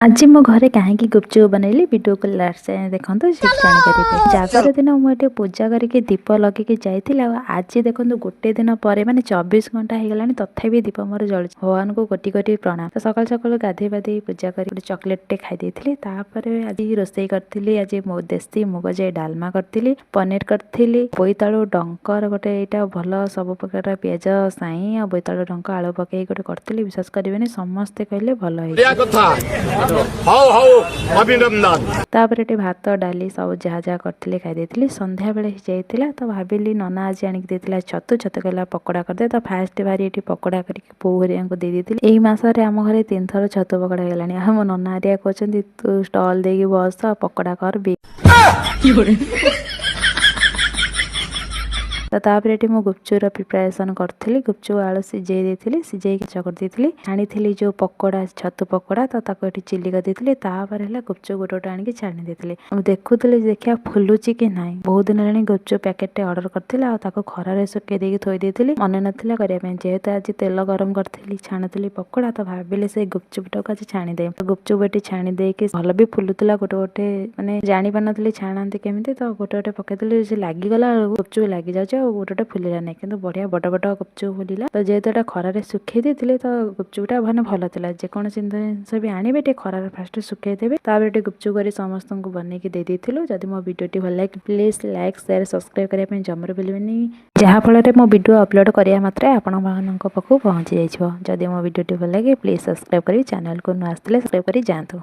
आज मो घरे कहीं गुपचुप बनैली वीडियो को लास्ट से देखो जानीपर जागर दिन मुझे पूजा करके दीप लगे जाइए आज देखो गोटे दिन पर माने 24 घंटा हो गला तथापि दीप मोर जल भगवान को कोटि कोटि प्रणाम। तो सकाल सकाल गाधे बाधे पूजा कर चॉकलेट खाई आज रोसई करी आज देशी मुग जाई डालमा करी पनीर करी बोईतालु डंकर गोटे यहाँ भल सब प्रकार पिज साई आ बोईतालु डंक आलू पकई गोटे करी विश्वास करेंगे समस्ते कहले भल तापर ये भात डाली सब जहाँ जहाँ करते खाई संध्या बेले जाइए। तो भाविली नना आज आनिक छतु छतु कहला पकोड़ा करदे। तो फास्ट बारी ये पकोड़ा करके पो हरिया दे यही मसरे आम घर 3 थर छतु पकोड़ा गलानी। मो नना हरिया कहते तू स्टल दे बस पकोड़ा कर भी तो तापर ये मो गुपचुप प्रिपरेसन करी गुपचुप आलू सिझे देती सिझे चकटी छाणी जो पकोड़ा छतु पकोड़ा तो ये चिली कर तापर है गुपचुप गोटे गोटे आनिक छाणी देती देखुली देखिया फुलुची कि ना। बहुत दिन है गुपचुप पैकेट ऑर्डर करता खरारे सुखे देकी थोई देती मन नाला करने जेहेतु आज तेल गरम करी छाणुली पकोड़ा तो भाविले से गुपचुप टाक आज छाणीदे। गुपचुप ये छाणी देकी भल भी फुलुला गोटे गोटे मैंने जानी पार नी छाणती केमी तो गोटे गोटे पकईली लगिगला गुपचुप लगी जाऊँ गोटे गोटे फुलिला नहीं कि बढ़िया बड़ बड़ गुपचुप फुलिला। तो जेहेतु एटा खरारे सुखे देते तो गुपचुपटा मैंने भल था जेकोसी जिनस भी आने खरारे फास्ट सुखे देवे तापर गुपचुप कर समस्त को बनईकी दे देलु। जदि मो वीडियो भल लगे प्लीज लाइक शेयर सब्सक्राइब करने जमर भूलें जहाँफल मो वीडियो अपलोड करा मात्रे आपण पाखु पहुँची जाइए। जदि मो वीडियो भल लगे प्लीज सब्सक्राइब करी चैनल को नुआ आसते सब्सक्राइब करी जातु।